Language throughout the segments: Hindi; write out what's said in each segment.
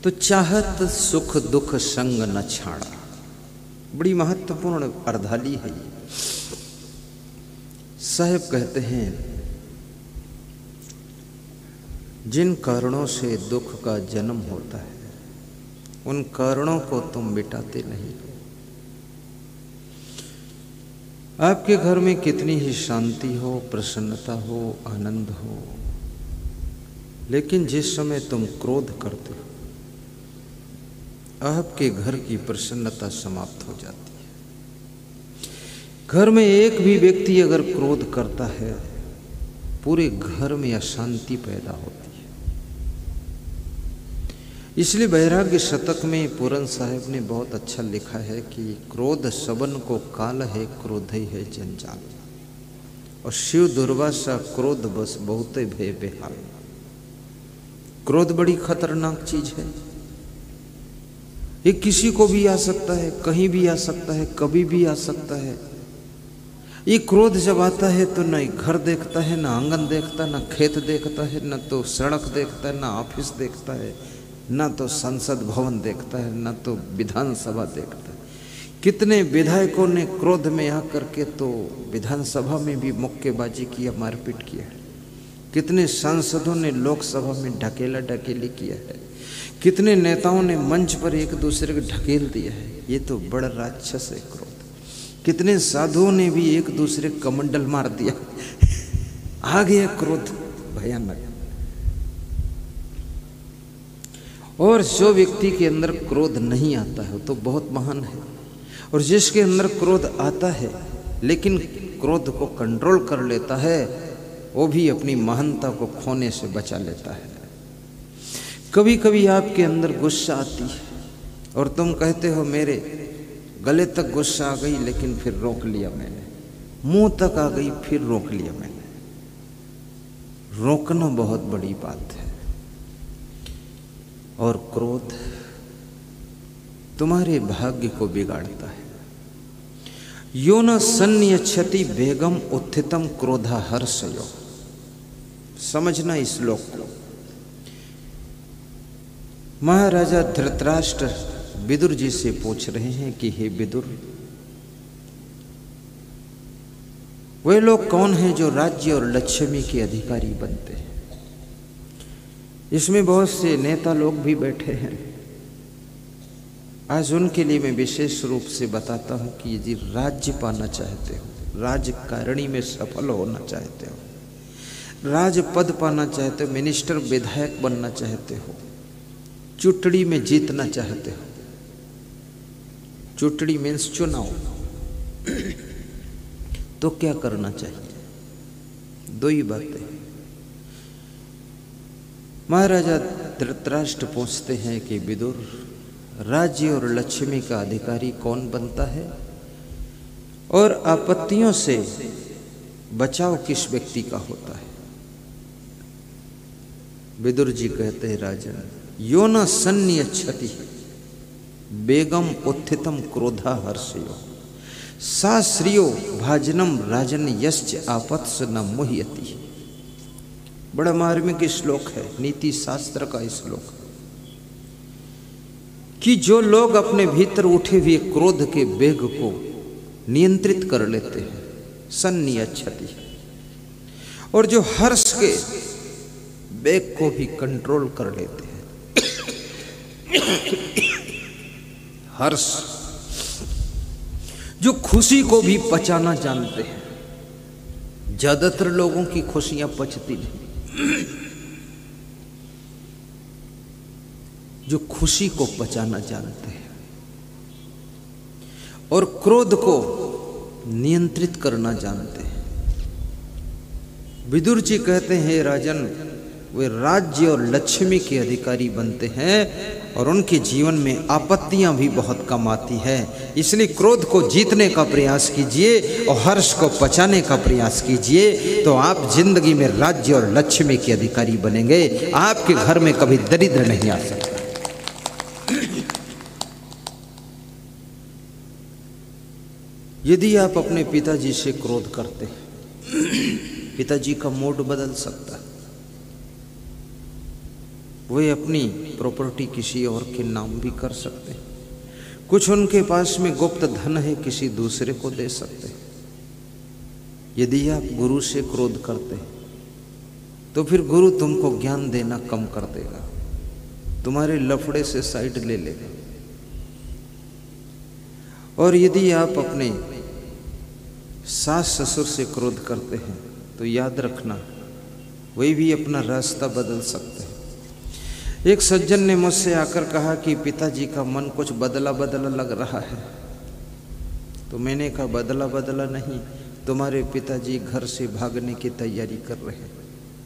तो चाहत सुख दुख संग न छाड़ा, बड़ी महत्वपूर्ण अर्धाली है ये। साहब कहते हैं जिन कारणों से दुख का जन्म होता है उन कारणों को तुम मिटाते नहीं हो। आपके घर में कितनी ही शांति हो, प्रसन्नता हो, आनंद हो, लेकिन जिस समय तुम क्रोध करते हो आपके घर की प्रसन्नता समाप्त हो जाती है। घर में एक भी व्यक्ति अगर क्रोध करता है पूरे घर में अशांति पैदा होती है। इसलिए वैराग्य शतक में पूरन साहब ने बहुत अच्छा लिखा है कि क्रोध सबन को काल है, क्रोध ही है जंजाल। और शिव दुर्वासा क्रोध बस बहुते भय बेहाल। क्रोध बड़ी खतरनाक चीज है। ये किसी को भी आ सकता है, कहीं भी आ सकता है, कभी भी आ सकता है। ये क्रोध जब आता है तो न घर देखता है, न आंगन देखता है, न खेत देखता है, न तो सड़क देखता है, न ऑफिस देखता है, न तो संसद भवन देखता है, न तो विधानसभा देखता है। कितने विधायकों ने क्रोध में आकर के तो विधानसभा में भी मुक्केबाजी किया, मारपीट किया है। कितने सांसदों ने लोकसभा में ढकेला ढकेली किया है। कितने नेताओं ने मंच पर एक दूसरे को ढकेल दिया है। ये तो बड़ा राक्षस है क्रोध। कितने साधुओं ने भी एक दूसरे कमंडल मार दिया। आ गया क्रोध भयानक। और जो व्यक्ति के अंदर क्रोध नहीं आता है तो बहुत महान है। और जिसके अंदर क्रोध आता है लेकिन क्रोध को कंट्रोल कर लेता है वो भी अपनी महानता को खोने से बचा लेता है। कभी कभी आपके अंदर गुस्सा आती है और तुम कहते हो मेरे गले तक गुस्सा आ गई लेकिन फिर रोक लिया मैंने, मुंह तक आ गई फिर रोक लिया मैंने। रोकना बहुत बड़ी बात है। और क्रोध तुम्हारे भाग्य को बिगाड़ता है। यो न सन्नियच्छति बेगम उत्थितम क्रोधा हर्षयो। समझना इस श्लोक को। महाराजा धृतराष्ट्र विदुर जी से पूछ रहे हैं कि हे विदुर, वे लोग कौन हैं जो राज्य और लक्ष्मी के अधिकारी बनते हैं? इसमें बहुत से नेता लोग भी बैठे हैं। आज उनके लिए मैं विशेष रूप से बताता हूं कि यदि राज्य पाना चाहते हो, राजकारणी में सफल होना चाहते हो, राजपद पाना चाहते हो, मिनिस्टर विधायक बनना चाहते हो, चुटड़ी में जीतना चाहते हो, चुटड़ी मीन्स चुनाव, तो क्या करना चाहिए? दो ही बातें। महाराजा धृतराष्ट्र पूछते हैं कि विदुर, राज्य और लक्ष्मी का अधिकारी कौन बनता है और आपत्तियों से बचाव किस व्यक्ति का होता है? विदुर जी कहते हैं राजन, यो न सन्नियच्छति बेगम उत्थितम क्रोधा हर्षयो सा श्रियो भाजनम राजन यश्च आपत्स न मुह्यति। बड़ा मार्मिक श्लोक है, नीति शास्त्र का श्लोक कि जो लोग अपने भीतर उठे हुए क्रोध के वेग को नियंत्रित कर लेते हैं, सन्नियच्छति, और जो हर्ष के वेग को भी कंट्रोल कर लेते हैं। हर्ष, जो खुशी को भी पचाना जानते हैं। ज्यादातर लोगों की खुशियां पचती नहीं। जो खुशी को पचाना जानते हैं और क्रोध को नियंत्रित करना जानते हैं। विदुर जी कहते हैं राजन, वे राज्य और लक्ष्मी के अधिकारी बनते हैं और उनके जीवन में आपत्तियां भी बहुत कम आती है। इसलिए क्रोध को जीतने का प्रयास कीजिए और हर्ष को पचाने का प्रयास कीजिए, तो आप जिंदगी में राज्य और लक्ष्मी के अधिकारी बनेंगे। आपके घर में कभी दरिद्र नहीं आ सकता। यदि आप अपने पिताजी से क्रोध करते हैं, पिताजी का मूड बदल सकता है। वे अपनी प्रॉपर्टी किसी और के नाम भी कर सकते हैं। कुछ उनके पास में गुप्त धन है, किसी दूसरे को दे सकते हैं। यदि आप गुरु से क्रोध करते हैं तो फिर गुरु तुमको ज्ञान देना कम कर देगा, तुम्हारे लफड़े से साइड ले लेगा। और यदि आप अपने सास ससुर से क्रोध करते हैं तो याद रखना वही भी अपना रास्ता बदल सकते हैं। एक सज्जन ने मुझसे आकर कहा कि पिताजी का मन कुछ बदला बदला लग रहा है। तो मैंने कहा बदला बदला नहीं, तुम्हारे पिताजी घर से भागने की तैयारी कर रहे हैं,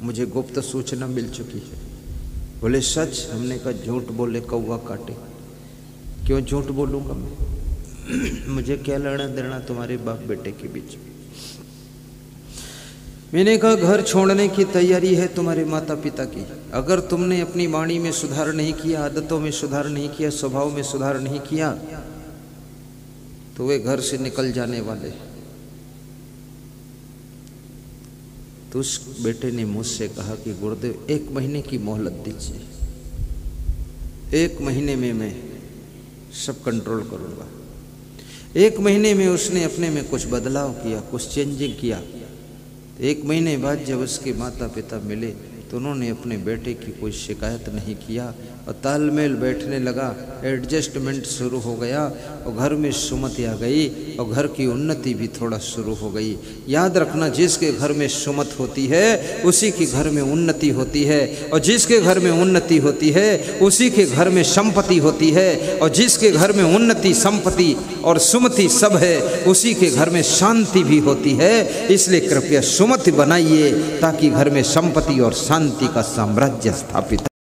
मुझे गुप्त सूचना मिल चुकी है। बोले सच? हमने कहा झूठ बोले कौवा काटे। क्यों झूठ बोलूँगा मैं? मुझे क्या लेना देना तुम्हारे बाप बेटे के बीच में। मैंने कहा घर छोड़ने की तैयारी है तुम्हारे माता पिता की। अगर तुमने अपनी वाणी में सुधार नहीं किया, आदतों में सुधार नहीं किया, स्वभाव में सुधार नहीं किया, तो वे घर से निकल जाने वाले। तो उस बेटे ने मुझसे कहा कि गुरुदेव 1 महीने की मोहलत दीजिए, 1 महीने में मैं सब कंट्रोल करूँगा। 1 महीने में उसने अपने में कुछ बदलाव किया, कुछ चेंजिंग किया। 1 महीने बाद जब उसके माता पिता मिले तो उन्होंने अपने बेटे की कोई शिकायत नहीं किया और तालमेल बैठने लगा, एडजस्टमेंट शुरू हो गया और घर में सुमति आ गई और घर की उन्नति भी थोड़ा शुरू हो गई। याद रखना, जिसके घर में सुमत होती है उसी के घर में उन्नति होती है, और जिसके घर में उन्नति होती है उसी के घर में संपत्ति होती है, और जिसके घर में उन्नति संपत्ति और सुमति सब है उसी के घर में शांति भी होती है। इसलिए कृपया सुमति बनाइए ताकि घर में संपत्ति और शांति का साम्राज्य स्थापित